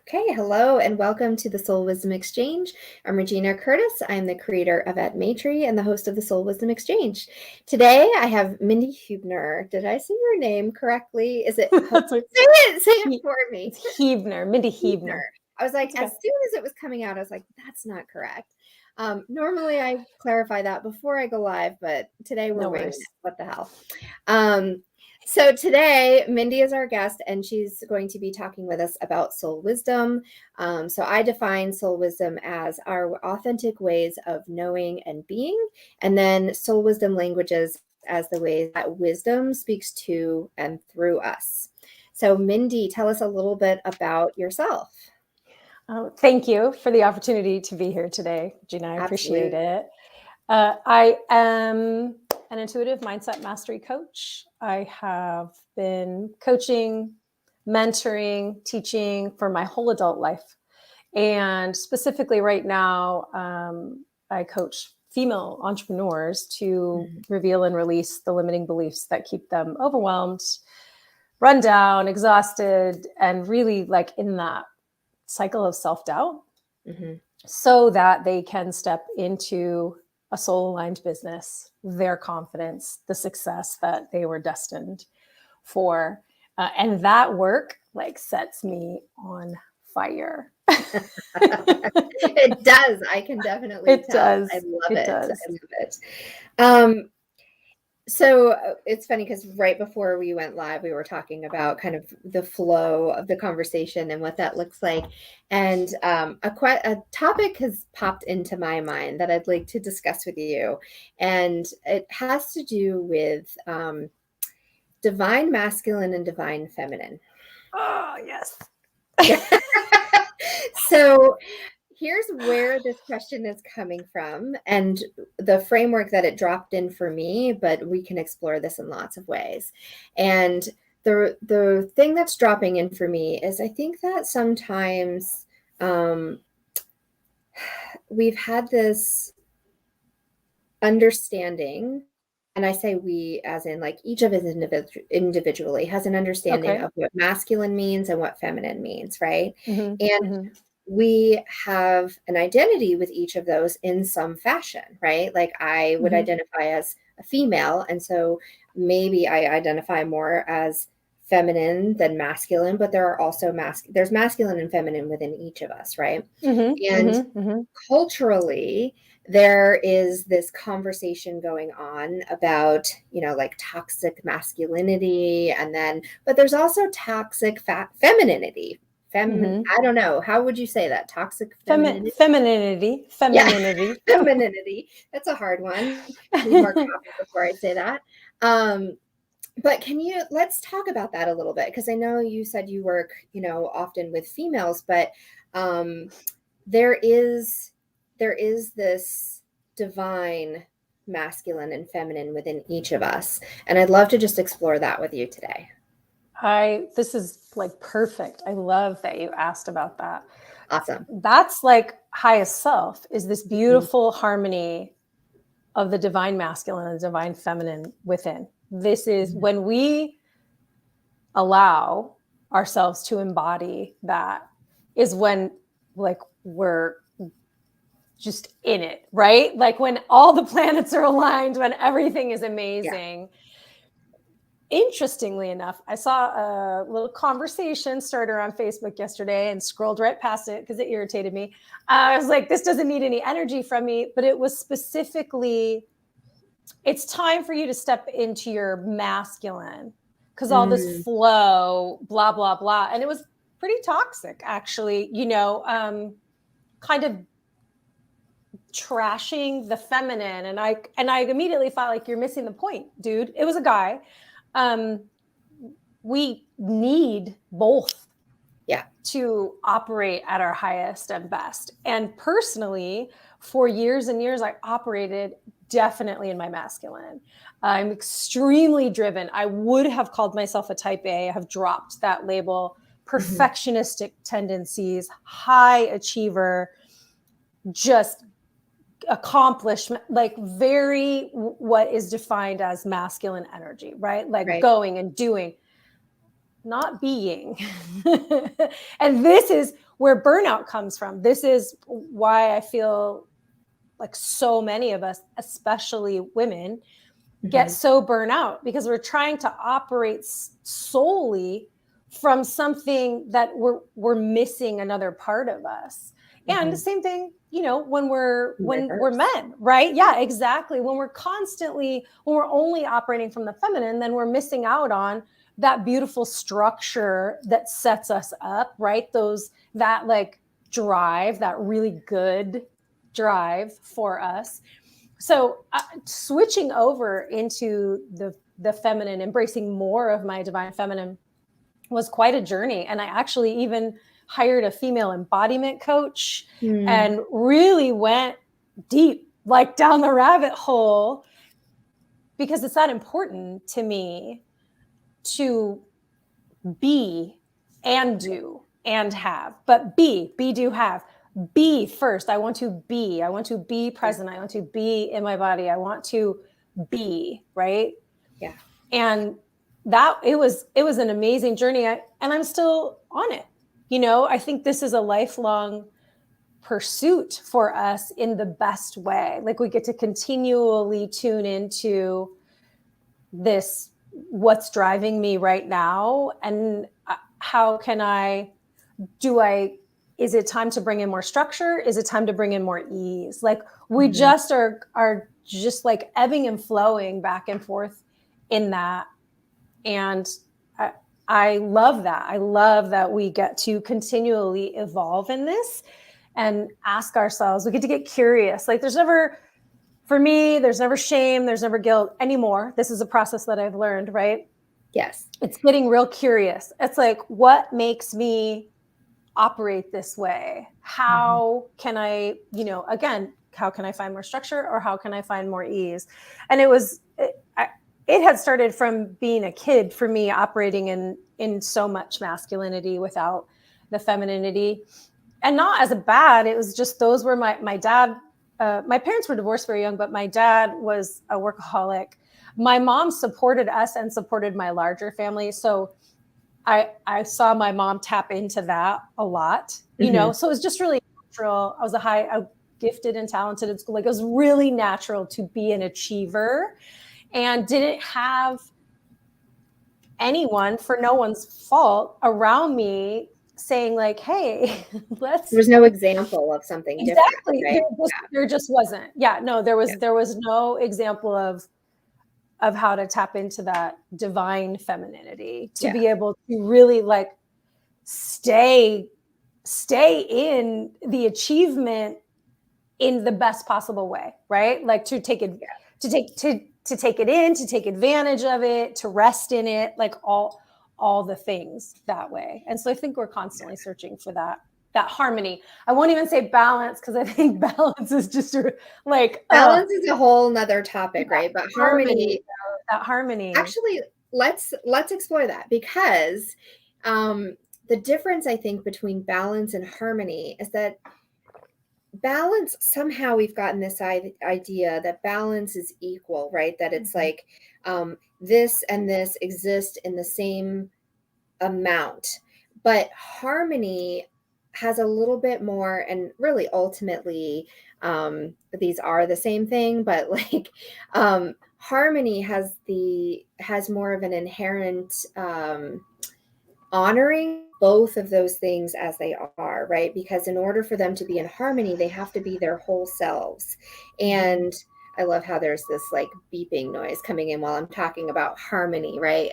Okay, hello and welcome to the Soul Wisdom Exchange. I'm Regina Curtis. I'm the creator of E23 and the host of the Soul Wisdom Exchange. Today I have Mindi Huebner. Did I say your name correctly? Is it? Say it for me. It's Huebner, Mindi Huebner. I was like, as soon as it was coming out, I was like, that's not correct. Normally I clarify that before I go live, but today we're winging it. What the hell? So today, Mindi is our guest, and she's going to be talking with us about soul wisdom. So I define soul wisdom as our authentic ways of knowing and being, and then soul wisdom languages as the ways that wisdom speaks to and through us. So Mindi, tell us a little bit about yourself. Thank you for the opportunity to be here today, Gina. I appreciate it. I am an intuitive mindset mastery coach. I have been coaching, mentoring, teaching for my whole adult life. And specifically right now, I coach female entrepreneurs to reveal and release the limiting beliefs that keep them overwhelmed, run down, exhausted, and really like in that cycle of self-doubt so that they can step into a soul-aligned business, their confidence, the success that they were destined for. And that work like sets me on fire. It does. I can definitely tell. I love it. I love it. So it's funny because right before we went live, we were talking about kind of the flow of the conversation and what that looks like. And a topic has popped into my mind that I'd like to discuss with you. And it has to do with divine masculine and divine feminine. Oh, yes. So here's where this question is coming from and the framework that it dropped in for me, but we can explore this in lots of ways. And the thing that's dropping in for me is I think that sometimes we've had this understanding, and I say we as in like each of us individually has an understanding of what masculine means and what feminine means, right? We have an identity with each of those in some fashion, right? Like I would identify as a female, and so maybe I identify more as feminine than masculine, but there are also there's masculine and feminine within each of us, right? Culturally, there is this conversation going on about, like toxic masculinity, but there's also toxic femininity. I don't know. How would you say that? Toxic femininity? Femininity. Yeah. Femininity. That's a hard one. Need more coffee before I say that. But let's talk about that a little bit, because I know you said you work, often with females, but there is this divine masculine and feminine within each of us. And I'd love to just explore that with you today. This is like perfect. I love that you asked about that. Awesome. That's like highest self is this beautiful harmony of the divine masculine and the divine feminine within. This is when we allow ourselves to embody that is when like we're just in it, right? Like when all the planets are aligned, when everything is amazing. Yeah. Interestingly enough, I saw a little conversation starter on Facebook yesterday and scrolled right past it because it irritated me. I was like, this doesn't need any energy from me, but it was specifically, it's time for you to step into your masculine because all this flow, blah, blah, blah. And it was pretty toxic, actually, kind of trashing the feminine. And I immediately felt like you're missing the point, dude. It was a guy. We need both to operate at our highest and best. And personally, for years and years, I operated definitely in my masculine. I'm extremely driven. I would have called myself a type A. I have dropped that label. Perfectionistic tendencies, high achiever, just accomplishment, like very what is defined as masculine energy, right? Like going and doing, not being. And this is where burnout comes from. This is why I feel like so many of us, especially women, get so burnt out, because we're trying to operate solely from something that we're missing another part of us. And the same thing, you know, when we're men, right? Yeah, exactly. When we're only operating from the feminine, then we're missing out on that beautiful structure that sets us up, right? That like drive, that really good drive for us. So switching over into the feminine, embracing more of my divine feminine, was quite a journey. And I actually even hired a female embodiment coach and really went deep, like down the rabbit hole, because it's that important to me to be and do and have, but be, do, have. Be first. I want to be present. I want to be in my body. I want to be, right? Yeah. And that it was an amazing journey. And I'm still on it. You know, I think this is a lifelong pursuit for us in the best way. Like, we get to continually tune into this, what's driving me right now, and how can is it time to bring in more structure? Is it time to bring in more ease? Like, we just are just like ebbing and flowing back and forth in that. And I love that. I love that we get to continually evolve in this and ask ourselves, we get to get curious. Like, for me, there's never shame, there's never guilt anymore. This is a process that I've learned, right? Yes. It's getting real curious. It's like, what makes me operate this way? How can I, you know, again, how can I find more structure, or how can I find more ease? And it had started from being a kid for me, operating in so much masculinity without the femininity, and not as a bad. It was just, those were my dad. My parents were divorced very young, but my dad was a workaholic. My mom supported us and supported my larger family. So I saw my mom tap into that a lot, you know, so it was just really natural. I was gifted and talented at school. Like, it was really natural to be an achiever, and didn't have anyone, for no one's fault, around me saying like, hey, there was no example of something exactly different, right? There just wasn't. There was no example of how to tap into that divine femininity, to be able to really like stay in the achievement in the best possible way, right? Like, to take it, to take it in, to take advantage of it, to rest in it, like all the things that way. And so I think we're constantly searching for that harmony. I won't even say balance, because I think balance is just like balance is a whole nother topic, right? But harmony, that harmony. Actually, let's explore that, because the difference, I think, between balance and harmony is that balance, somehow we've gotten this idea that balance is equal, right? That it's like this and this exist in the same amount, but harmony has a little bit more, and really ultimately these are the same thing, but like harmony has more of an inherent honoring both of those things as they are, right? Because in order for them to be in harmony, they have to be their whole selves. And I love how there's this like beeping noise coming in while I'm talking about harmony, right?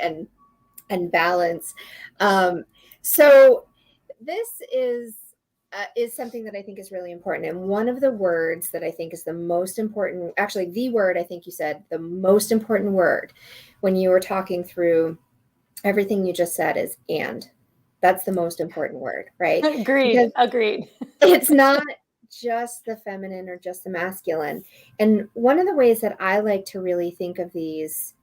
And balance. So this is something that I think is really important. And one of the words that I think is the most important, actually the word, I think you said the most important word when you were talking through everything you just said, is and. That's the most important word, right? Agreed. It's not just the feminine or just the masculine. And one of the ways that I like to really think of these,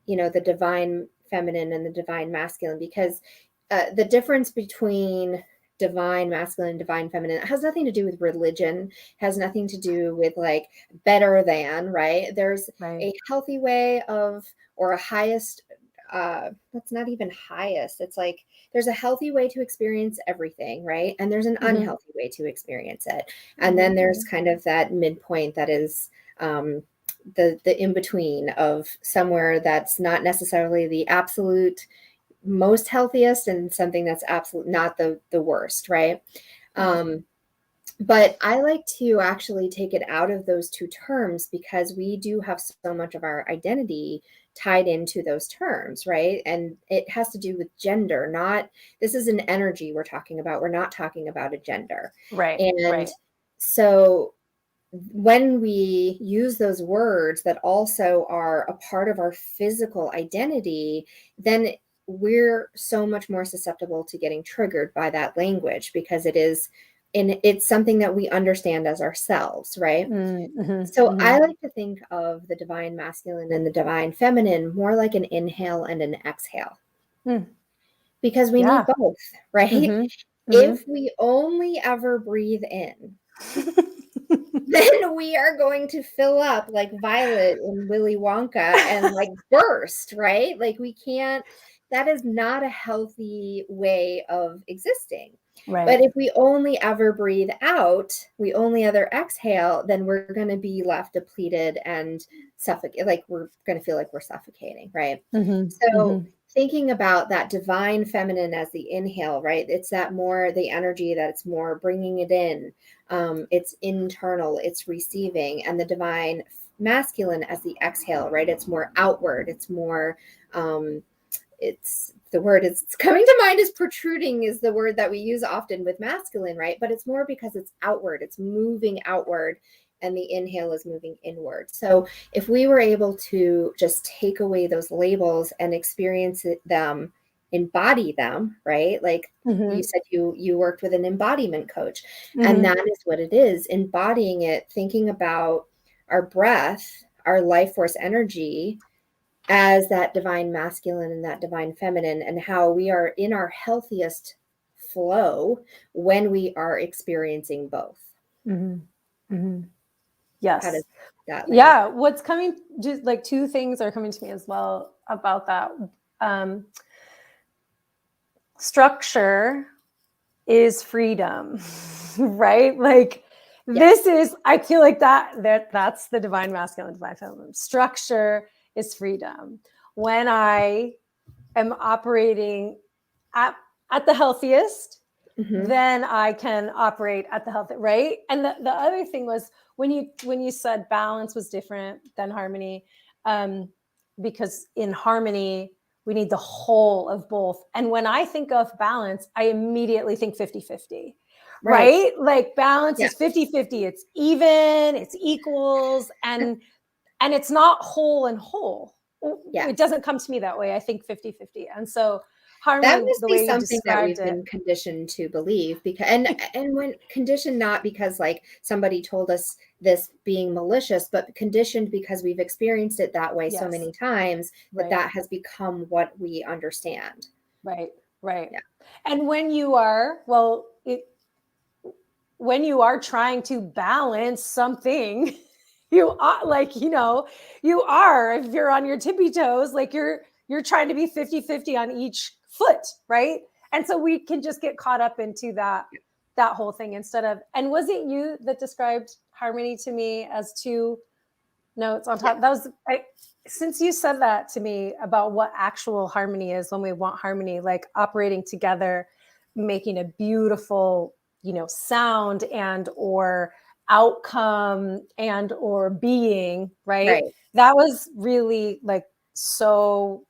you know, the divine feminine and the divine masculine, because the difference between divine masculine and divine feminine has nothing to do with religion, has nothing to do with like better than, right? There's a healthy way of, or a highest that's not even highest. It's like there's a healthy way to experience everything, right? And there's an unhealthy way to experience it. And then there's kind of that midpoint that is the in between of somewhere that's not necessarily the absolute most healthiest and something that's absolutely not the worst, right? But I like to actually take it out of those two terms because we do have so much of our identity tied into those terms, right? And it has to do with gender, not, this is an energy we're talking about. We're not talking about a gender. Right. And so when we use those words that also are a part of our physical identity, then we're so much more susceptible to getting triggered by that language because it's something that we understand as ourselves, right? So I like to think of the divine masculine and the divine feminine more like an inhale and an exhale. Because we need both, right? If we only ever breathe in, then we are going to fill up like Violet in Willy Wonka and like burst, right? Like we can't, that is not a healthy way of existing. But if we only ever breathe out, we only ever exhale, then we're going to be left depleted and suffocate. Like we're going to feel like we're suffocating, right? So thinking about that divine feminine as the inhale, right? It's that more the energy that it's more bringing it in. It's internal, it's receiving, and the divine masculine as the exhale, right? It's more outward. It's more, it's the word is coming to mind is protruding is the word that we use often with masculine, right? But it's more because it's outward, it's moving outward, and the inhale is moving inward. So if we were able to just take away those labels and experience them, embody them, right? Like you said, you worked with an embodiment coach, and that is what it is, embodying it, thinking about our breath, our life force energy as that divine masculine and that divine feminine, and how we are in our healthiest flow when we are experiencing both. Yes. How does that what's coming, just like two things are coming to me as well about that. Structure is freedom, right? Like this is, I feel like that's the divine masculine, divine feminine. Structure is freedom. When I am operating at the healthiest, then I can operate at the healthy, right? And the other thing was when you said balance was different than harmony, because in harmony, we need the whole of both. And when I think of balance, I immediately think 50-50, right? Like balance is 50-50. It's even, it's equals, and it's not whole and whole. It doesn't come to me that way. I think 50-50. And so harmony, that must the be way something that we've it, been conditioned to believe, because and when conditioned, not because like somebody told us this being malicious, but conditioned because we've experienced it that way so many times that has become what we understand. Right. And when you are, when you are trying to balance something, you are like, you are, if you're on your tippy toes, like you're trying to be 50-50 on each foot, right? And so we can just get caught up into that whole thing instead of, and was it you that described harmony to me as two notes on top? That was, since you said that to me about what actual harmony is, when we want harmony, like operating together, making a beautiful, sound and or outcome and or being, right? That was really like so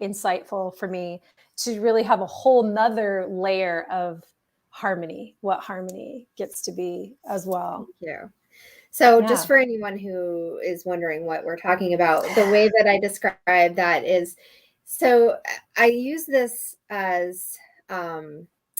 insightful for me to really have a whole nother layer of harmony, what harmony gets to be as well. Thank you. So just for anyone who is wondering what we're talking about, the way that I describe that is, so I use this as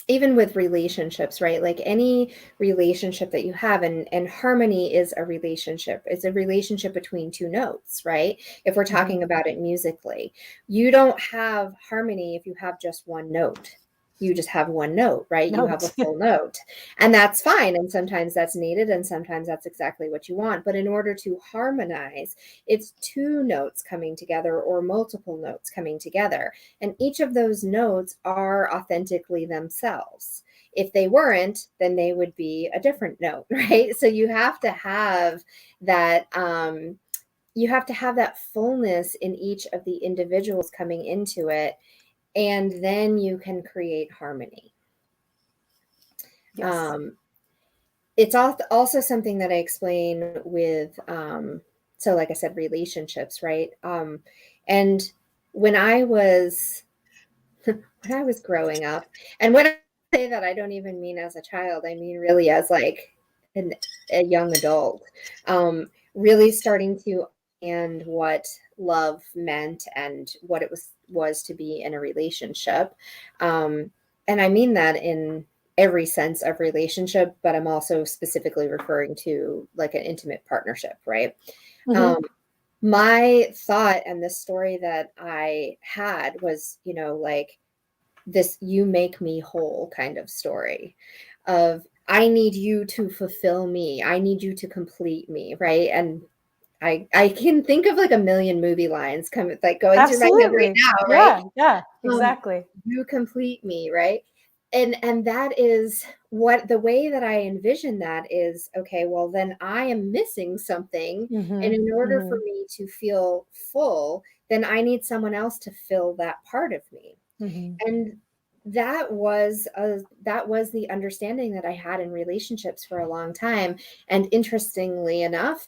even with relationships, right? Like any relationship that you have, and harmony is a relationship. It's a relationship between two notes, right? If we're talking about it musically, you don't have harmony if you have just one note. you just have one note, right? You have a Note. full note, and that's fine. And sometimes that's needed, and sometimes that's exactly what you want. But in order to harmonize, it's two notes coming together or multiple notes coming together. And each of those notes are authentically themselves. If they weren't, then they would be a different note, right? So you have to have that, fullness in each of the individuals coming into it, and then you can create harmony. Yes. It's also something that I explain with, so like I said, relationships, right? And when I was growing up, and when I say that, I don't even mean as a child, I mean really as like a young adult, really starting to understand what love meant and what it was to be in a relationship. And I mean that in every sense of relationship, but I'm also specifically referring to like an intimate partnership, right? Mm-hmm. My thought and the story that I had was, like this "you make me whole" kind of story of I need you to fulfill me. I need you to complete me, right? And I can think of like a million movie lines going through my head right Absolutely. now, right? Yeah, Um, exactly. you complete me, right? And that is what the way that I envision that is, okay, well then I am missing something. And in order for me to feel full, then I need someone else to fill that part of me. And that was the understanding that I had in relationships for a long time. And interestingly enough,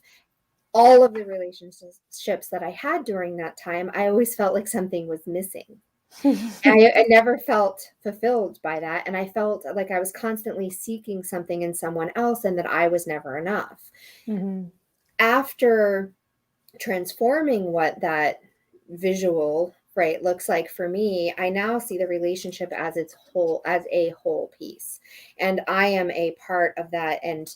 all of the relationships that I had during that time, I always felt like something was missing. I never felt fulfilled by that. And I felt like I was constantly seeking something in someone else and that I was never enough. After transforming what that visual, right, looks like for me, I now see the relationship as a whole piece. And I am a part of that, and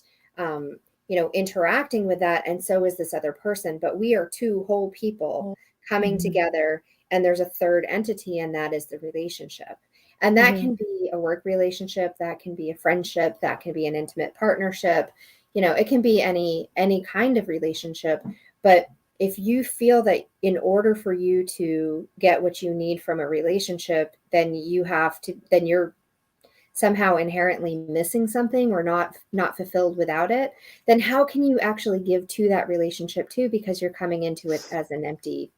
interacting with that, and so is this other person. But we are two whole people coming together, and there's a third entity, and that is the relationship. And that can be a work relationship, that can be a friendship, that can be an intimate partnership. It can be any kind of relationship. But if you feel that in order for you to get what you need from a relationship, then you're somehow inherently missing something or not fulfilled without it, then how can you actually give to that relationship too? Because you're coming into it as an empty,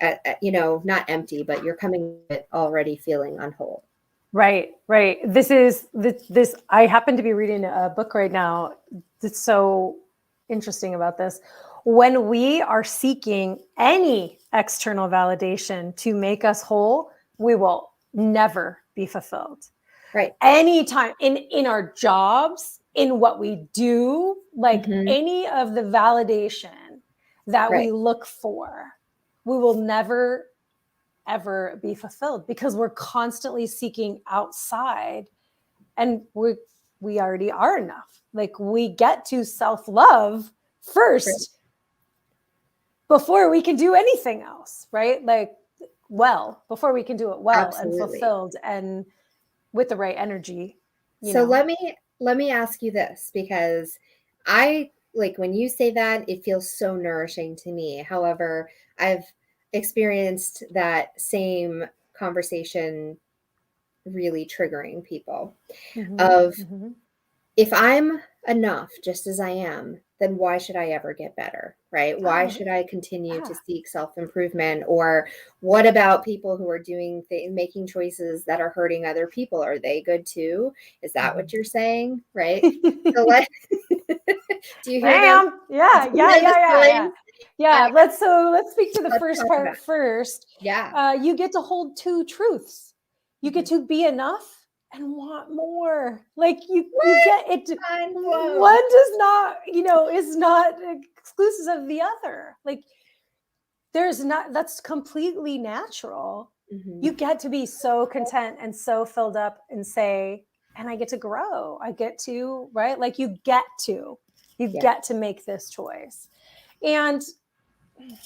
not empty, but you're coming to it already feeling unwhole. Right. This. I happen to be reading a book right now that's so interesting about this. When we are seeking any external validation to make us whole, we will never be fulfilled. Right. Anytime in our jobs, in what we do, like any of the validation that we look for, we will never ever be fulfilled because we're constantly seeking outside, and we already are enough. Like we get to self-love first before we can do anything else, right? Like before we can do it well. Absolutely. And fulfilled and with the right energy. Let me ask you this, because I like when you say that, it feels so nourishing to me. However, I've experienced that same conversation really triggering people of if I'm enough just as I am, then why should I ever get better, right? Why should I continue to seek self-improvement? Or what about people who are making choices that are hurting other people? Are they good too? Is that what you're saying, right? So do you hear them? Yeah. Let's speak to the first part first. Yeah. You get to hold two truths. You get to be enough and want more. Like you get it. One does not, is not exclusive of the other. Like that's completely natural. You get to be so content and so filled up and say, and I get to grow. I get to, right? Like you get to make this choice. And, I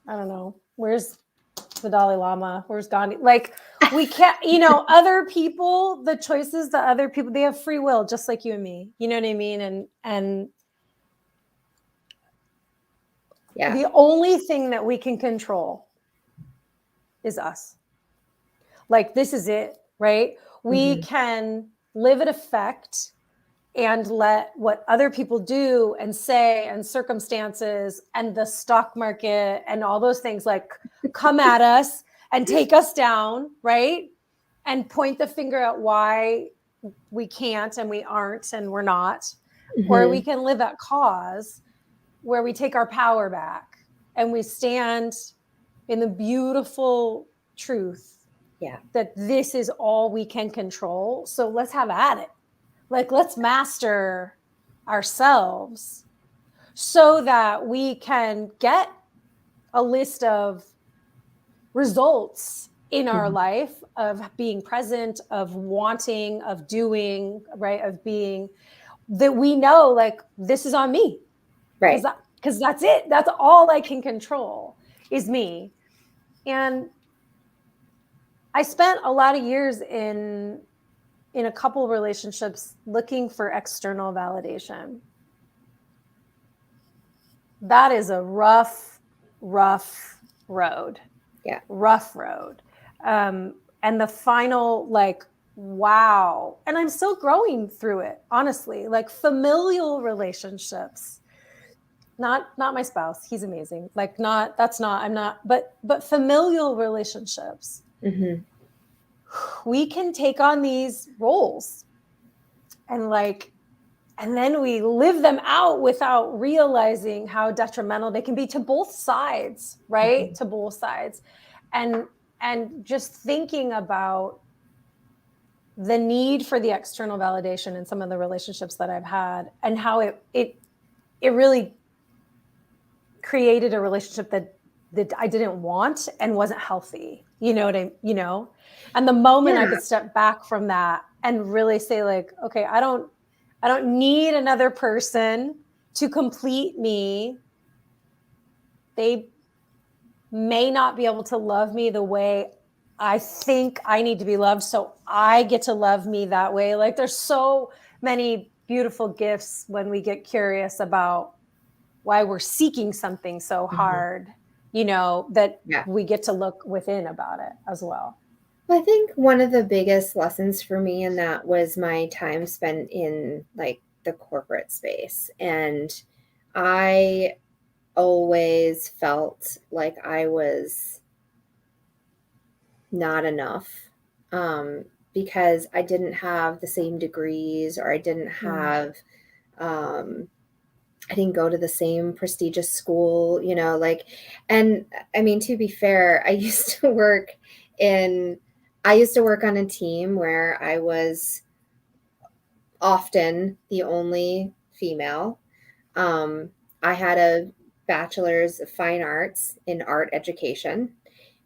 don't know, where's the Dalai Lama? Where's Gandhi? Like, we can't, other people, the choices that other people, they have free will, just like you and me. You know what I mean? And yeah, the only thing that we can control is us. Like, this is it, right? We can live at effect and let what other people do and say and circumstances and the stock market and all those things like come at us and take us down, right? And point the finger at why we can't and we aren't and we're not. Or we can live at cause where we take our power back and we stand in the beautiful truth that this is all we can control. So let's have at it. Like, let's master ourselves so that we can get a list of results in our life of being present, of wanting, of doing, right? Of being, that we know, like, this is on me. right. Because that's it. That's all I can control is me. And I spent a lot of years in a couple of relationships looking for external validation. That is a rough road. Yeah. Rough road. And the final, like, wow. And I'm still growing through it, honestly. Like, familial relationships. Not my spouse. He's amazing. Like, but familial relationships. We can take on these roles and then we live them out without realizing how detrimental they can be to both sides, right? To both sides. And just thinking about the need for the external validation in some of the relationships that I've had and how it really created a relationship that I didn't want and wasn't healthy. And the moment I could step back from that and really say, like, okay, I don't need another person to complete me. They may not be able to love me the way I think I need to be loved, so I get to love me that way. Like, there's so many beautiful gifts when we get curious about why we're seeking something so hard, that we get to look within about it as well. I think one of the biggest lessons for me in that was my time spent in like the corporate space. And I always felt like I was not enough because I didn't have the same degrees, or I didn't have, I didn't go to the same prestigious school, and I mean, to be fair, I used to work on a team where I was often the only female. I had a bachelor's of fine arts in art education,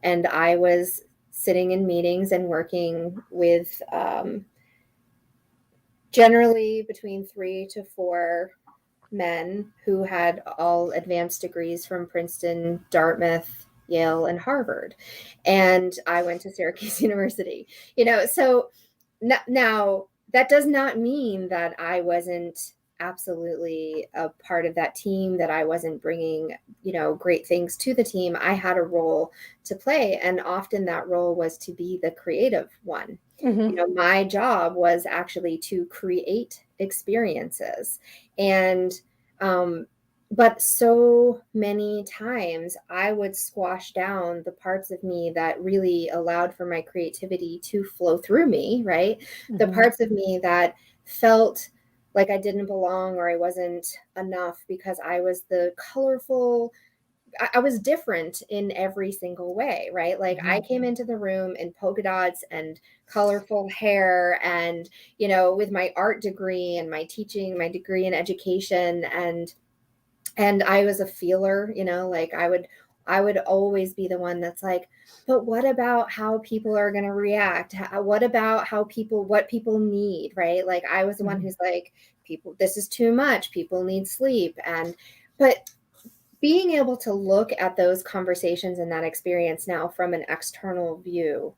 and I was sitting in meetings and working with generally between 3 to 4 men who had all advanced degrees from Princeton, Dartmouth, Yale, and Harvard. And I went to Syracuse University, so now that does not mean that I wasn't absolutely a part of that team, that I wasn't bringing, great things to the team. I had a role to play. And often that role was to be the creative one. My job was actually to create experiences. And, but so many times I would squash down the parts of me that really allowed for my creativity to flow through me, right? The parts of me that felt like I didn't belong or I wasn't enough because I was the colorful, I was different in every single way, right? Like I came into the room in polka dots and colorful hair and, with my art degree and my teaching, my degree in education, and I was a feeler, like I would always be the one that's like, but what about how people are going to react? What about what people need, right? Like I was the one who's like, this is too much. People need sleep. But being able to look at those conversations and that experience now from an external view,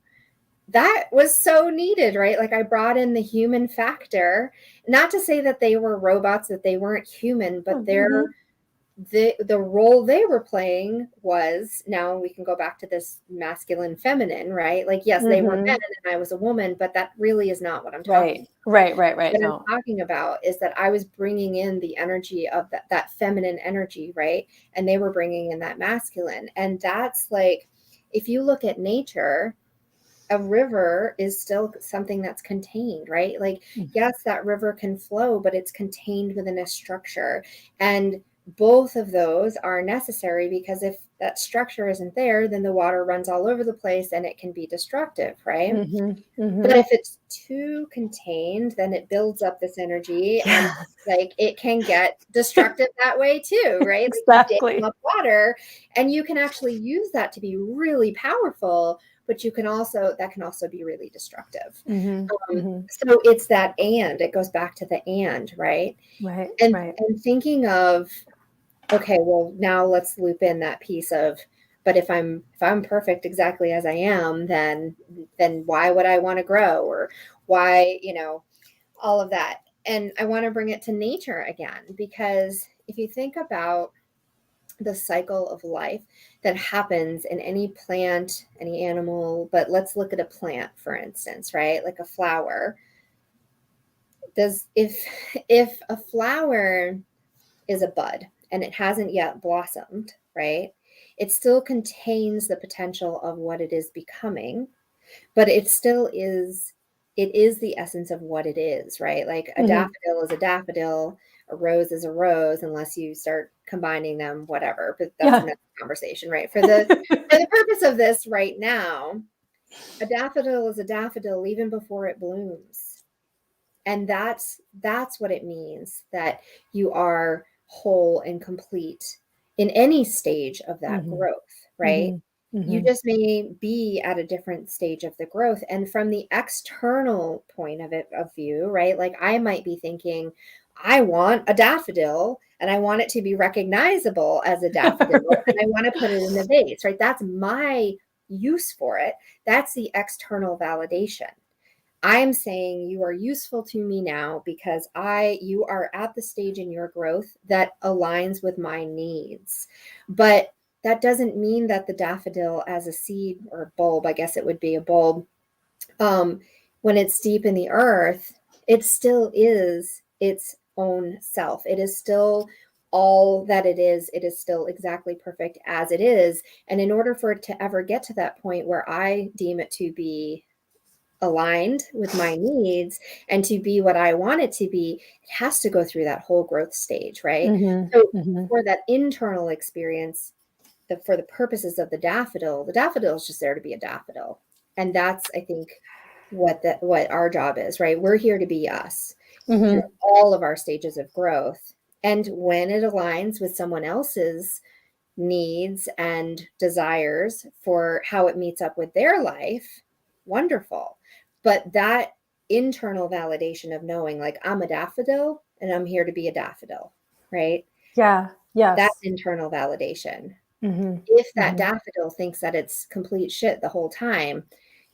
that was so needed, right? Like I brought in the human factor, not to say that they were robots, that they weren't human, but the role they were playing was, now we can go back to this masculine feminine, right? Like, yes, they were men and I was a woman, but that really is not what I'm talking about. Right. What I'm talking about is that I was bringing in the energy of that feminine energy, right? And they were bringing in that masculine. And that's like, if you look at nature, a river is still something that's contained, right? Like, yes, that river can flow, but it's contained within a structure. And both of those are necessary, because if that structure isn't there, then the water runs all over the place and it can be destructive, right? But if it's too contained, then it builds up this energy and like it can get destructive that way too, right? Exactly. Like you dam up water, and you can actually use that to be really powerful, but that can also be really destructive. So it's that, and it goes back to the and, right? And thinking of, okay, well, now let's loop in that piece of, but if I'm perfect exactly as I am, then why would I want to grow, or why, all of that. And I want to bring it to nature again, because if you think about the cycle of life that happens in any plant, any animal, but let's look at a plant, for instance, right? Like a flower. If a flower is a bud and it hasn't yet blossomed, right? It still contains the potential of what it is becoming, but it is the essence of what it is, right? Like a daffodil is a daffodil, a rose is a rose, unless you start combining them, whatever. But that's another conversation, right? For the purpose of this right now, a daffodil is a daffodil even before it blooms. And that's what it means, that you are whole and complete in any stage of that growth, right? You just may be at a different stage of the growth. And from the external point of view, right? Like I might be thinking, I want a daffodil and I want it to be recognizable as a daffodil and I want to put it in the vase, right? That's my use for it. That's the external validation. I'm saying you are useful to me now because you are at the stage in your growth that aligns with my needs. But that doesn't mean that the daffodil as a seed or bulb, I guess it would be a bulb, when it's deep in the earth, it still is its own self. It is still all that it is. It is still exactly perfect as it is. And in order for it to ever get to that point where I deem it to be aligned with my needs and to be what I want it to be, it has to go through that whole growth stage, right? So for that internal experience, for the purposes of the daffodil is just there to be a daffodil. And that's, I think, what our job is, right? We're here to be us through all of our stages of growth. And when it aligns with someone else's needs and desires for how it meets up with their life, wonderful. But that internal validation of knowing, like, I'm a daffodil and I'm here to be a daffodil, right? That internal validation. If that daffodil thinks that it's complete shit the whole time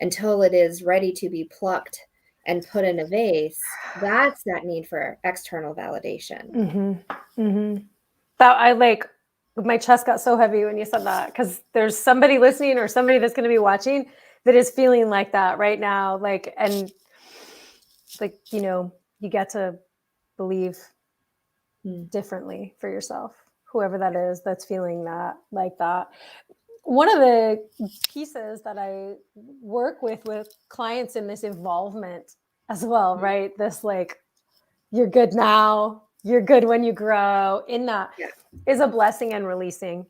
until it is ready to be plucked and put in a vase, that's that need for external validation. That I like, my chest got so heavy when you said that, because there's somebody listening or somebody that's going to be watching that is feeling like that right now. Like, and like, you get to believe differently for yourself, whoever that is that's feeling that, like that. One of the pieces that I work with clients in this involvement as well, right? This, like, you're good now, you're good when you grow, in that is a blessing and releasing.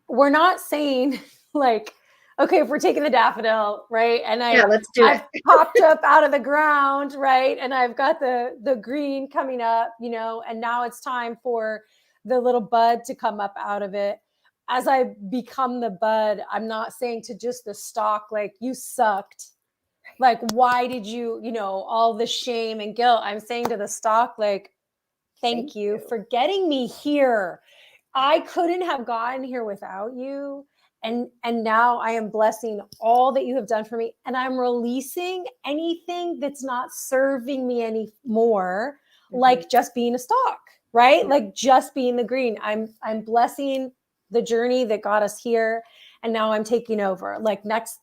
We're not saying, like, okay, if we're taking the daffodil, right? And let's do I've popped up out of the ground, right? And I've got the green coming up, and now it's time for the little bud to come up out of it. As I become the bud, I'm not saying to just the stalk, like, you sucked. Like, why did you, all the shame and guilt. I'm saying to the stalk, like, thank you for getting me here. I couldn't have gotten here without you. And now I am blessing all that you have done for me. And I'm releasing anything that's not serving me anymore, like just being a stalk, right? Like just being the green. I'm blessing the journey that got us here. And now I'm taking over. Like next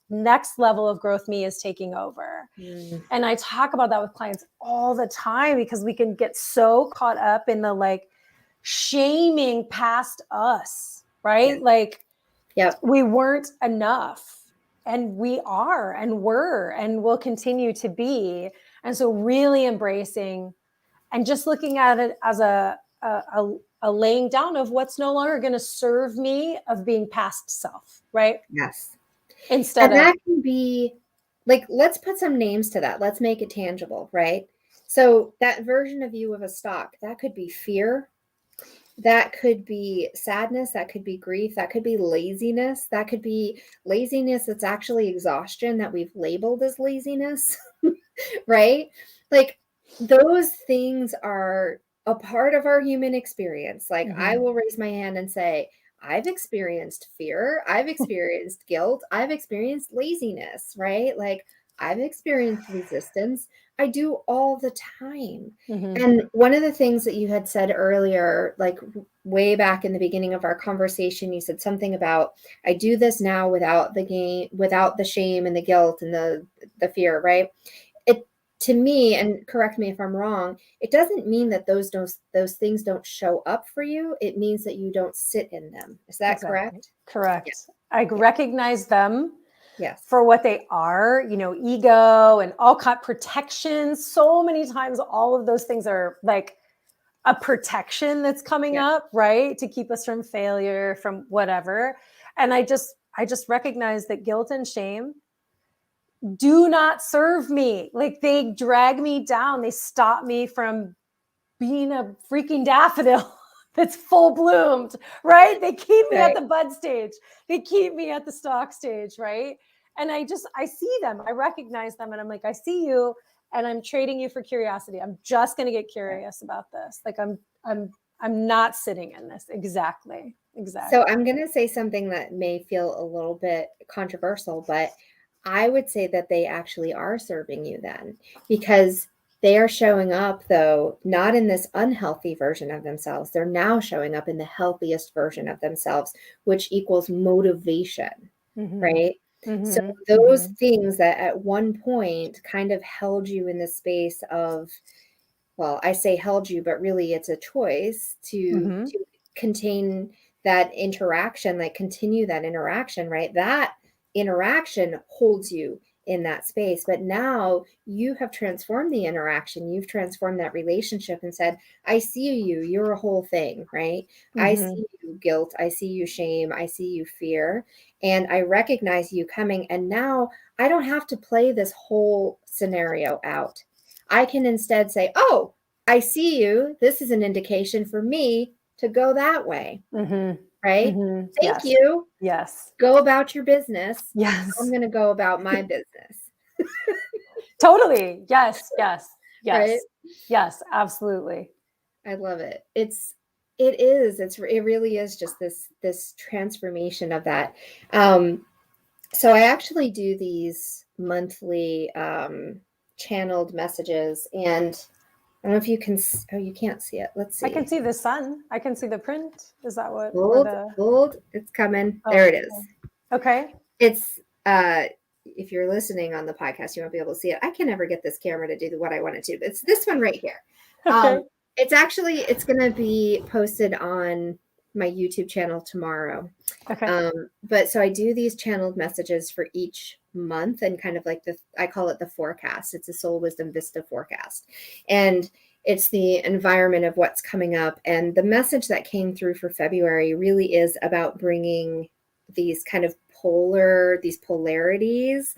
level of growth me is taking over. And I talk about that with clients all the time, because we can get so caught up in the like shaming past us, right? Like, we weren't enough, and we are, and were, and will continue to be. And so really embracing and just looking at it as a laying down of what's no longer going to serve me, of being past self, right? Yes. Instead and that can be like, let's put some names to that. Let's make it tangible, right? So that version of you of a stalk, that could be fear. That could be sadness. That could be grief. That could be laziness. That could be laziness that's actually exhaustion that we've labeled as laziness, right? Like, those things are a part of our human experience. Like, I will raise my hand and say, I've experienced fear. I've experienced guilt. I've experienced laziness, right? Like, I've experienced resistance. I do all the time. And one of the things that you had said earlier, like way back in the beginning of our conversation, you said something about, I do this now without the shame and the guilt and the fear, right? It, to me, and correct me if I'm wrong, it doesn't mean that those things don't show up for you. It means that you don't sit in them. Is that correct? Correct. Yeah. I recognize them. Yes. For what they are, ego and all kind of protections. So many times, all of those things are like a protection that's coming up, right? To keep us from failure, from whatever. And I just recognize that guilt and shame do not serve me. Like, they drag me down. They stop me from being a freaking daffodil that's full bloomed, right? They keep me at the bud stage. They keep me at the stalk stage, right? And I see them, I recognize them, and I'm like, I see you, and I'm trading you for curiosity. I'm just going to get curious about this. Like, I'm not sitting in this. Exactly. So I'm going to say something that may feel a little bit controversial, but I would say that they actually are serving you then, because they are showing up, though, not in this unhealthy version of themselves. They're now showing up in the healthiest version of themselves, which equals motivation, right? So those things that at one point kind of held you in the space of, well, I say held you, but really it's a choice to contain that interaction, like continue that interaction, right? That interaction holds you in that space. But now you have transformed the interaction. You've transformed that relationship and said, I see you. You're a whole thing, right? I see you guilt. I see you shame. I see you fear. And I recognize you coming. And now I don't have to play this whole scenario out. I can instead say, oh, I see you. This is an indication for me to go that way. Right? Thank you. Yes. Go about your business. Yes. I'm going to go about my business. Totally. Yes. Yes. Yes. Right? Yes. Absolutely. I love it. It really is just this transformation of that. So I actually do these monthly channeled messages, and I don't know if you can. Oh, you can't see it. Let's see. I can see the sun. I can see the print. Is that what? Hold. It's coming. There it is. Okay. It's if you're listening on the podcast, you won't be able to see it. I can never get this camera to do what I want it to. It's this one right here. Okay. It's going to be posted on my YouTube channel tomorrow. Okay. But so I do these channeled messages for each month, and kind of like I call it the forecast. It's a Soul Wisdom Vista forecast. And it's the environment of what's coming up. And the message that came through for February really is about bringing these kind of polarities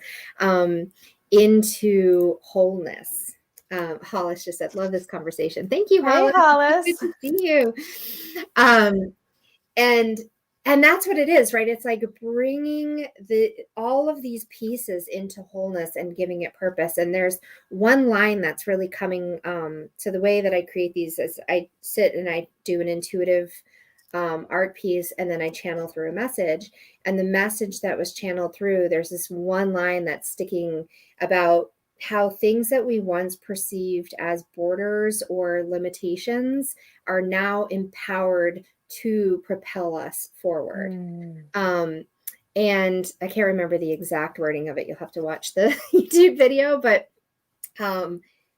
into wholeness. Hollis just said, love this conversation. Thank you, Hollis. Hey, Hollis. Good to see you. And that's what it is, right? It's like bringing all of these pieces into wholeness and giving it purpose. And there's one line that's really coming. So the way that I create these is I sit and I do an intuitive art piece, and then I channel through a message. And the message that was channeled through, there's this one line that's sticking about how things that we once perceived as borders or limitations are now empowered to propel us forward. And I can't remember the exact wording of it. You'll have to watch the YouTube video, but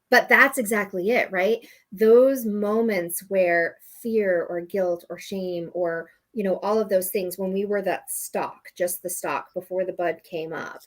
that's exactly it, right? Those moments where fear or guilt or shame or, all of those things, when we were that stalk, just the stalk before the bud came up,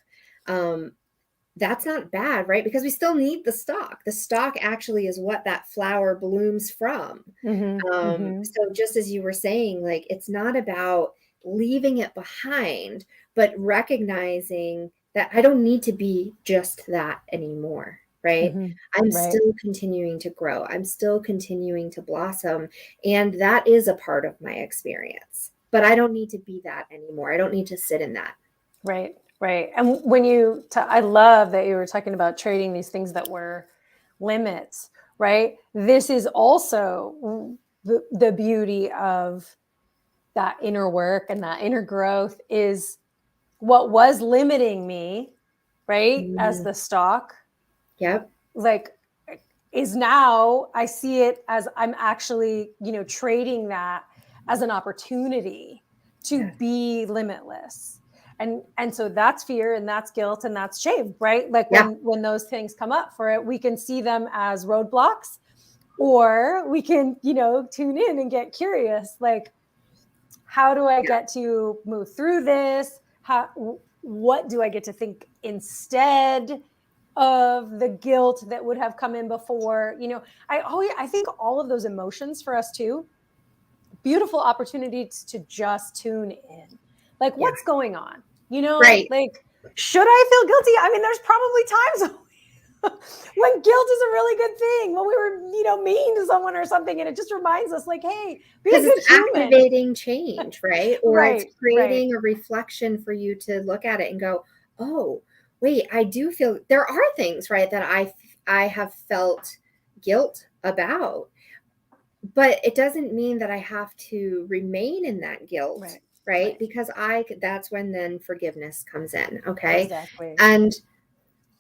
that's not bad, right? Because we still need the stalk. The stalk actually is what that flower blooms from. So just as you were saying, like, it's not about leaving it behind, but recognizing that I don't need to be just that anymore, right? I'm still continuing to grow. I'm still continuing to blossom. And that is a part of my experience, but I don't need to be that anymore. I don't need to sit in that. Right. Right. And when I love that you were talking about trading these things that were limits, right? This is also the beauty of that inner work and that inner growth is what was limiting me, right? As the stalk. Yep. Like, is now I see it as I'm actually, trading that as an opportunity to be limitless. And so that's fear and that's guilt and that's shame, right? Like when those things come up for it, we can see them as roadblocks, or we can, tune in and get curious. Like, how do I get to move through this? What do I get to think instead of the guilt that would have come in before? I think all of those emotions for us too, beautiful opportunities to just tune in. Like, what's going on? Right. Like, should I feel guilty? I mean, there's probably times when guilt is a really good thing, when we were, mean to someone or something, and it just reminds us, like, hey, be a good it's human. Activating change, right? Or it's creating a reflection for you to look at it and go, oh, wait, I do feel there are things, right, that I have felt guilt about, but it doesn't mean that I have to remain in that guilt, right? Because that's when then forgiveness comes in, okay? Exactly. And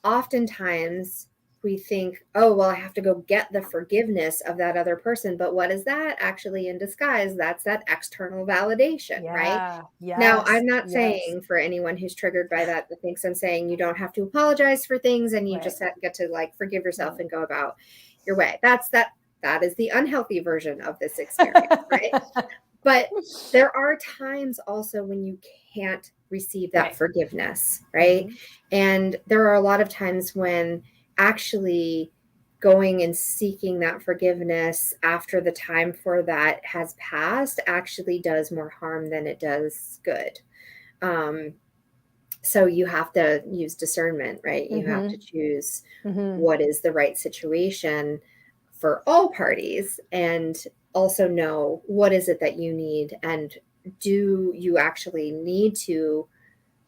oftentimes we think, oh, well, I have to go get the forgiveness of that other person. But what is that actually in disguise? That's that external validation, right? Yes, now, I'm not saying for anyone who's triggered by that thinks I'm saying you don't have to apologize for things and you just get to like forgive yourself and go about your way. That is the unhealthy version of this experience, right? But there are times also when you can't receive that forgiveness, right? And there are a lot of times when actually going and seeking that forgiveness after the time for that has passed actually does more harm than it does good. So you have to use discernment, right? You have to choose what is the right situation for all parties, and also know what is it that you need, and do you actually need to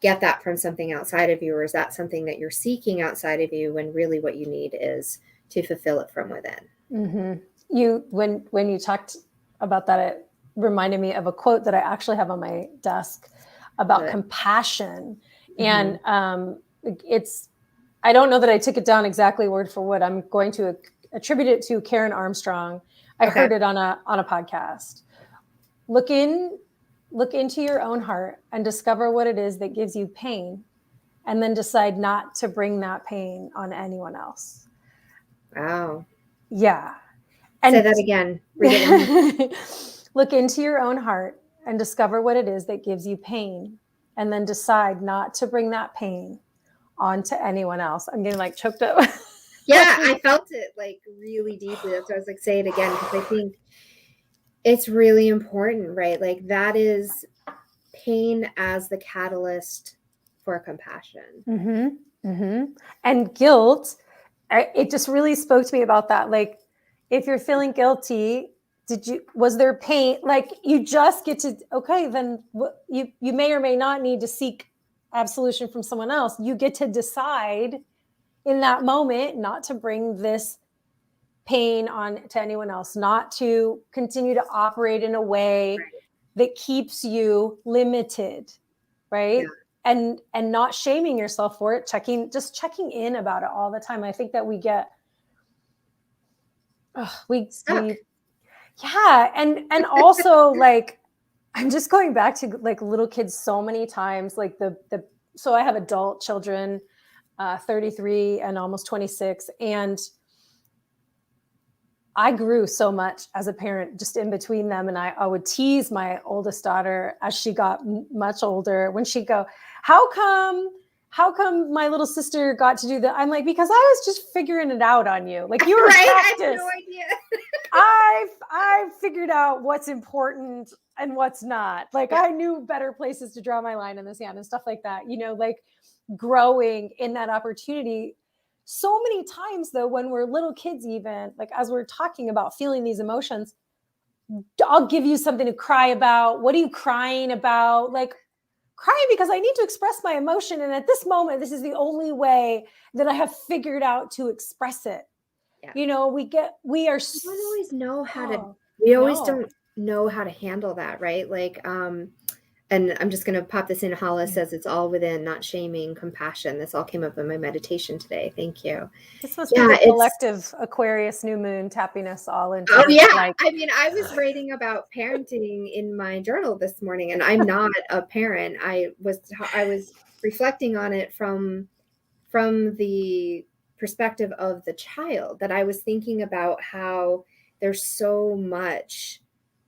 get that from something outside of you, or is that something that you're seeking outside of you when really what you need is to fulfill it from within? When you talked about that, it reminded me of a quote that I actually have on my desk about compassion. And I don't know that I took it down exactly word for word. I'm going to attribute it to Karen Armstrong. I heard it on a podcast. Look into your own heart and discover what it is that gives you pain, and then decide not to bring that pain on anyone else. Wow. Yeah. And say that again. Read it. Look into your own heart and discover what it is that gives you pain, and then decide not to bring that pain onto anyone else. I'm getting like choked up. Yeah, I felt it like really deeply. That's why I was like, say it again, because I think it's really important, right? Like, that is pain as the catalyst for compassion. And guilt, it just really spoke to me about that. Like, if you're feeling guilty, was there pain? Like, you just get to, okay, then you may or may not need to seek absolution from someone else. You get to decide in that moment not to bring this pain on to anyone else, not to continue to operate in a way that keeps you limited, right? And not shaming yourself for it, just checking in about it all the time. I think that we get stuck. Yeah, and also like I'm just going back to like little kids so many times, like so I have adult children, 33 and almost 26, and I grew so much as a parent just in between them. And I would tease my oldest daughter as she got much older when she'd go, how come my little sister got to do that? I'm like, because I was just figuring it out on you. Like, you were right? practice. I have no idea. I've figured out what's important and what's not. Like, I knew better places to draw my line in the sand and stuff like that, like growing in that opportunity. So many times though, when we're little kids, even like as we're talking about feeling these emotions, I'll give you something to cry about. What are you crying about? Like, crying because I need to express my emotion. And at this moment, this is the only way that I have figured out to express it. Yeah. We are. We don't always know how to, we always don't know how to handle that. Right. Like, and I'm just going to pop this in. Hala says it's all within, not shaming, compassion. This all came up in my meditation today. Thank you. This must be the collective Aquarius new moon tapping us all into. Oh yeah. Like, I mean, I was writing about parenting in my journal this morning, and I'm not a parent. I was reflecting on it from the perspective of the child, that I was thinking about how there's so much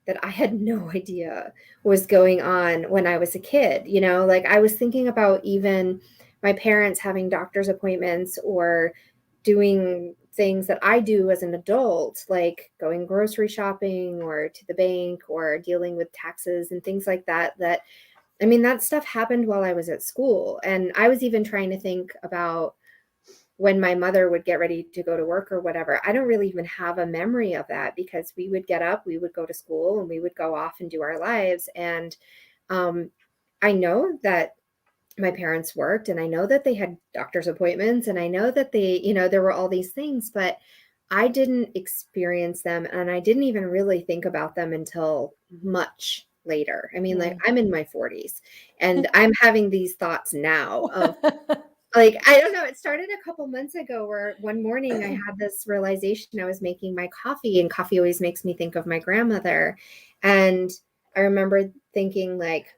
that I had no idea was going on when I was a kid. Like I was thinking about even my parents having doctor's appointments or doing things that I do as an adult, like going grocery shopping or to the bank or dealing with taxes and things like that. I mean, that stuff happened while I was at school. And I was even trying to think about when my mother would get ready to go to work or whatever. I don't really even have a memory of that, because we would get up, we would go to school, and we would go off and do our lives. And I know that my parents worked, and I know that they had doctor's appointments, and I know that they, there were all these things, but I didn't experience them. And I didn't even really think about them until much later. I mean, like I'm in my 40s and I'm having these thoughts now of like, I don't know, it started a couple months ago where one morning I had this realization. I was making my coffee, and coffee always makes me think of my grandmother. And I remember thinking, like,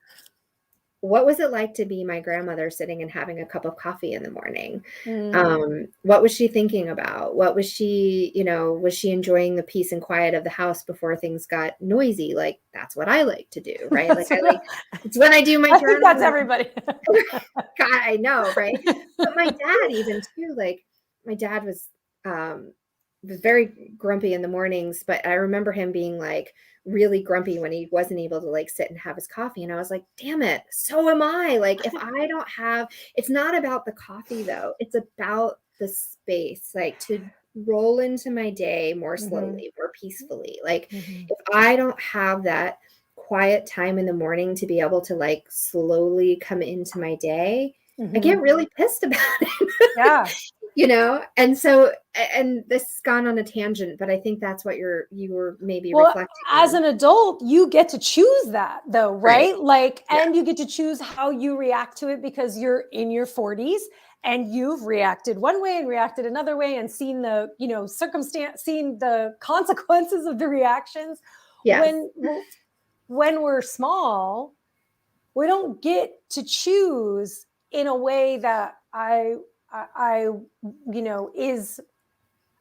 what was it like to be my grandmother sitting and having a cup of coffee in the morning? What was she thinking about? What was she, was she enjoying the peace and quiet of the house before things got noisy? Like, that's what I like to do, right? Like, it's when I do my journal. I think that's everybody. God, I know, right? But my dad even too, like my dad was very grumpy in the mornings, but I remember him being like really grumpy when he wasn't able to like sit and have his coffee. And I was like, damn it, so am I. Like, if I don't have, it's not about the coffee though. It's about the space, like to roll into my day more slowly, more peacefully. Like if I don't have that quiet time in the morning to be able to like slowly come into my day, I get really pissed about it. Yeah. And so, and this has gone on a tangent, but I think that's what you were maybe reflecting as an adult, you get to choose that though, right? Like, yeah. And you get to choose how you react to it, because you're in your 40s and you've reacted one way and reacted another way and seen the, seen the consequences of the reactions. Yes. When we're small, we don't get to choose in a way that is,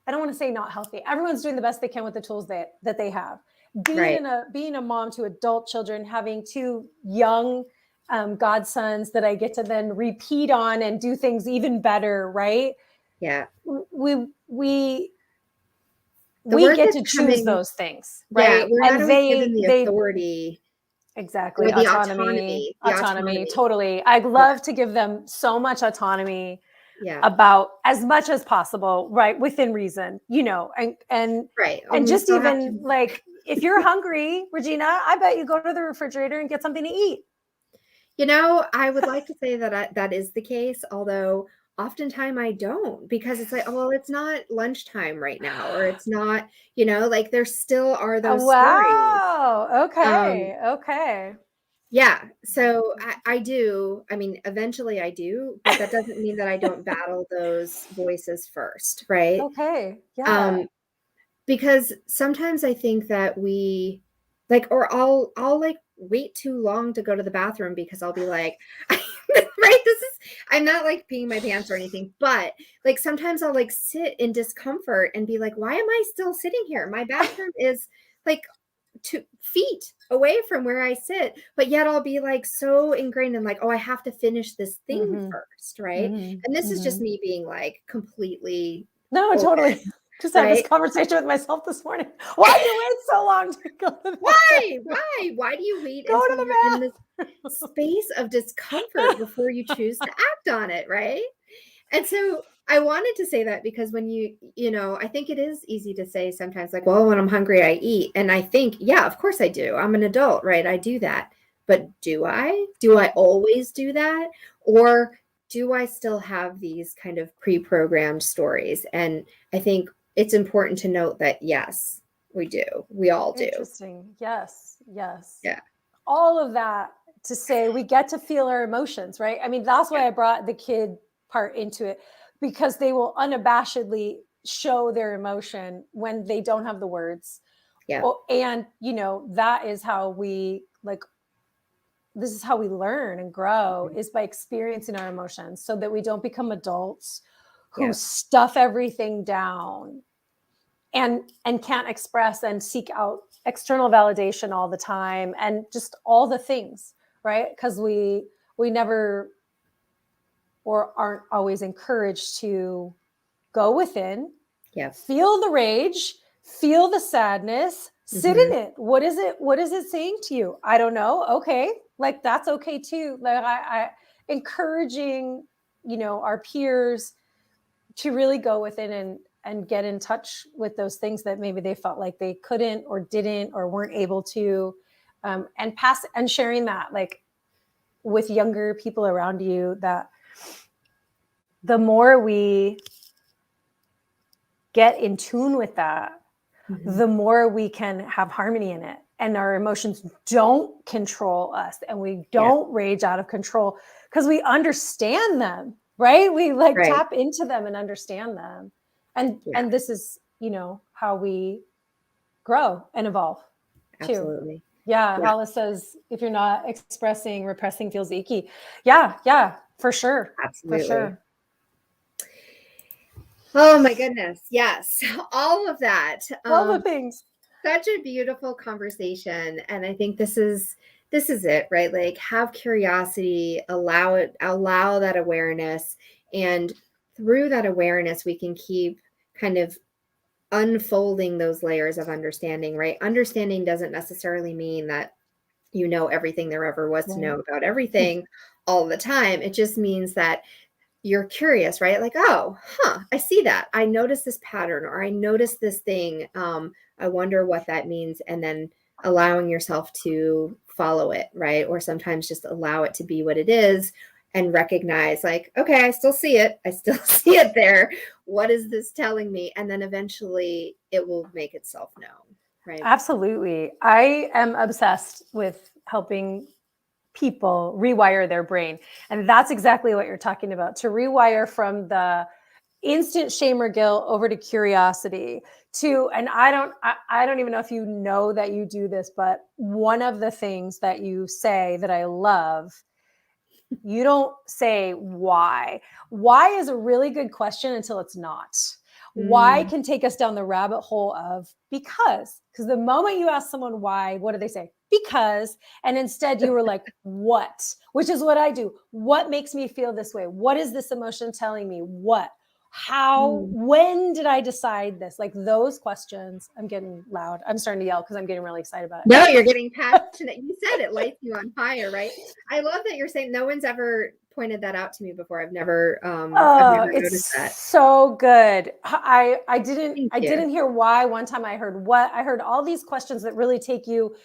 I don't want to say not healthy. Everyone's doing the best they can with the tools that they have. Being a mom to adult children, having two young godsons that I get to then repeat on and do things even better, right? Yeah. We get to choose those things, right? Yeah, we're not always given the authority. Exactly. Or the autonomy. Totally. I'd love to give them so much autonomy yeah. about as much as possible, right? Within reason, and right. And just even like, if you're hungry, Regina, I bet you go to the refrigerator and get something to eat. I would like to say that that is the case. Although oftentimes I don't, because it's like, oh, well, it's not lunchtime right now, or it's not, you know, like there still are those stories. Wow. Um, Okay. Okay. yeah. So I do, I mean, eventually I do, but that doesn't mean that I don't battle those voices first, right? Okay. Yeah. Um, because sometimes I think that we like, or I'll like wait too long to go to the bathroom because I'll be like, right, this is, I'm not like peeing my pants or anything, but like sometimes I'll like sit in discomfort and be like, why am I still sitting here? My bathroom is like 2 feet away from where I sit, but yet I'll be like so ingrained in like, oh, I have to finish this thing Mm-hmm. first, right? Mm-hmm. And this is just Mm-hmm. me being like completely No, open, totally. Just had this right? conversation with myself this morning. Why do you wait so long to go to the Why? bathroom? Why do you wait Go until to you're in the this bathroom. space of discomfort before you choose to act on it, right? And so I wanted to say that because when you know, I think it is easy to say sometimes like, well, when I'm hungry, I eat. And I think, yeah, of course I do. I'm an adult, right? I do that. But do I? Do I always do that? Or do I still have these kind of pre-programmed stories? And I think it's important to note that yes, we do. We all do. Interesting. Yes. Yes. Yeah. All of that to say we get to feel our emotions, right? I mean, that's why I brought the kid part into it, because they will unabashedly show their emotion when they don't have the words. Yeah. Oh, and that is how we this is how we learn and grow, is by experiencing our emotions, so that we don't become adults who Yeah. stuff everything down and can't express and seek out external validation all the time, and just all the things, right? Because we never, or aren't always, encouraged to go within, Yeah. feel the rage, feel the sadness, sit Mm-hmm. in it. What is it saying to you? I don't know. Okay, like that's okay too. Like I encouraging our peers to really go within and get in touch with those things that maybe they felt like they couldn't or didn't or weren't able to, and pass and sharing that like with younger people around you, that the more we get in tune with that, Mm-hmm. the more we can have harmony in it, and our emotions don't control us, and we Yeah. don't rage out of control because we understand them, right? We like Right. tap into them and understand them. And Yeah. this is, how we grow and evolve too. Absolutely. Yeah. Yeah. Hollis says, if you're not expressing, repressing feels icky. Yeah. Yeah, for sure. For Absolutely. sure. Oh my goodness. Yes. All of that. All the things. Such a beautiful conversation. And I think this is it, right? Like have curiosity, allow that awareness. And through that awareness, we can keep kind of unfolding those layers of understanding, right? Understanding doesn't necessarily mean that you know everything there ever was to know about everything all the time. It just means that you're curious, right? Like, oh, I see that. I noticed this pattern, or I noticed this thing. I wonder what that means. And then allowing yourself to follow it, right? Or sometimes just allow it to be what it is and recognize, like, okay, I still see it. I still see it there. What is this telling me? And then eventually it will make itself known, right? Absolutely. I am obsessed with helping people rewire their brain. And that's exactly what you're talking about, to rewire from the instant shame or guilt over to curiosity, to, and I don't even know if you know that you do this, but one of the things that you say that I love, you don't say why. Why is a really good question until it's not. Why can take us down the rabbit hole of because the moment you ask someone why, what do they say? Because. And instead you were like, what? Which is what I do. What makes me feel this way? What is this emotion telling me? What? How? When did I decide this? Like those questions. I'm getting loud. I'm starting to yell because I'm getting really excited about it. No, you're getting passionate. You said it lights you on fire, right? I love that you're saying no one's ever pointed that out to me before. I've never It's noticed that. so good. I Thank you. didn't hear why. One time I heard all these questions that really take you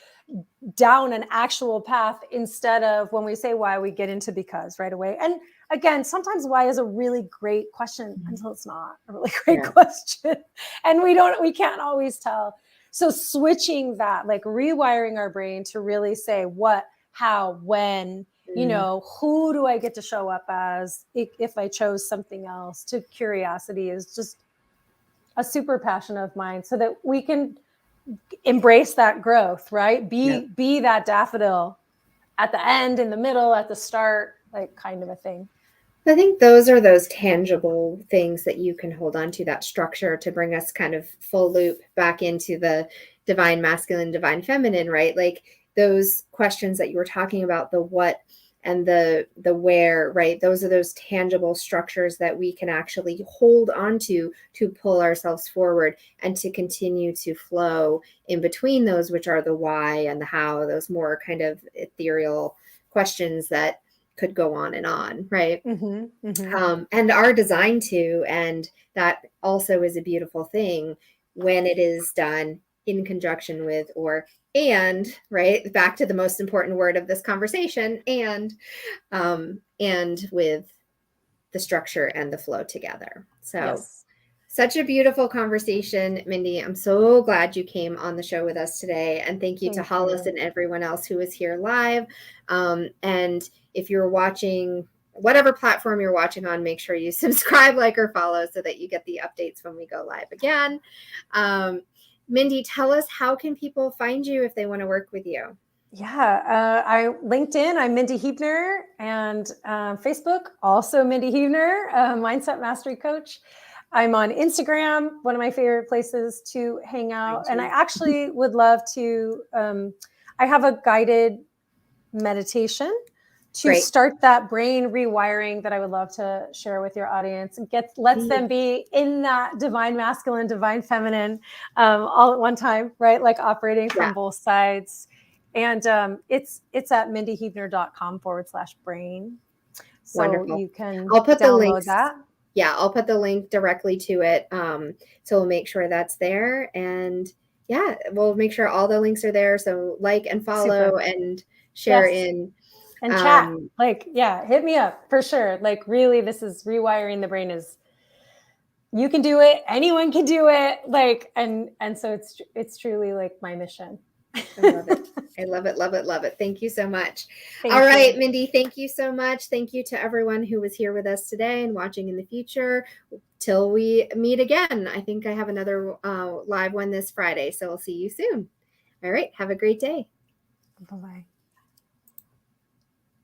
down an actual path, instead of when we say why, we get into because right away. And again, sometimes why is a really great question until it's not a really great question. And we can't always tell. So switching that, like rewiring our brain to really say what, how, when, who do I get to show up as if I chose something else, to curiosity is just a super passion of mine, so that we can embrace that growth, right? Be that daffodil at the end, in the middle, at the start, like kind of a thing. I think those are those tangible things that you can hold on to, that structure, to bring us kind of full loop back into the divine masculine, divine feminine, right? Like those questions that you were talking about, the what and the where, right? Those are those tangible structures that we can actually hold on to pull ourselves forward and to continue to flow in between those, which are the why and the how, those more kind of ethereal questions that could go on, right? And are designed to, and that also is a beautiful thing when it is done in conjunction with, right, back to the most important word of this conversation, and with the structure and the flow together. So such a beautiful conversation, Mindi. I'm so glad you came on the show with us today. And thank you to Hollis and everyone else who is here live. And if you're watching, whatever platform you're watching on, make sure you subscribe, like, or follow so that you get the updates when we go live again. Mindi, tell us, how can people find you if they want to work with you? I LinkedIn, I'm Mindi Huebner, and Facebook, also Mindi Huebner, Mindset Mastery Coach. I'm on Instagram, one of my favorite places to hang out. And I actually would love to, I have a guided meditation to start that brain rewiring that I would love to share with your audience, and lets them be in that divine masculine, divine feminine, all at one time, right? Like operating from both sides. And it's at mindihuebner.com/brain. So wonderful. You can I'll put download that. Yeah, I'll put the link directly to it. So we'll make sure that's there. And we'll make sure all the links are there. So like and follow and share in. And chat. Hit me up for sure. Like, really, this is rewiring the brain. Is you can do it. Anyone can do it. Like, and so it's truly like my mission. I love it. I love it, love it, love it. Thank you so much. All right, Mindi, thank you so much. Thank you to everyone who was here with us today and watching in the future. Till we meet again. I think I have another live one this Friday, so we'll see you soon. All right, have a great day. Bye-bye.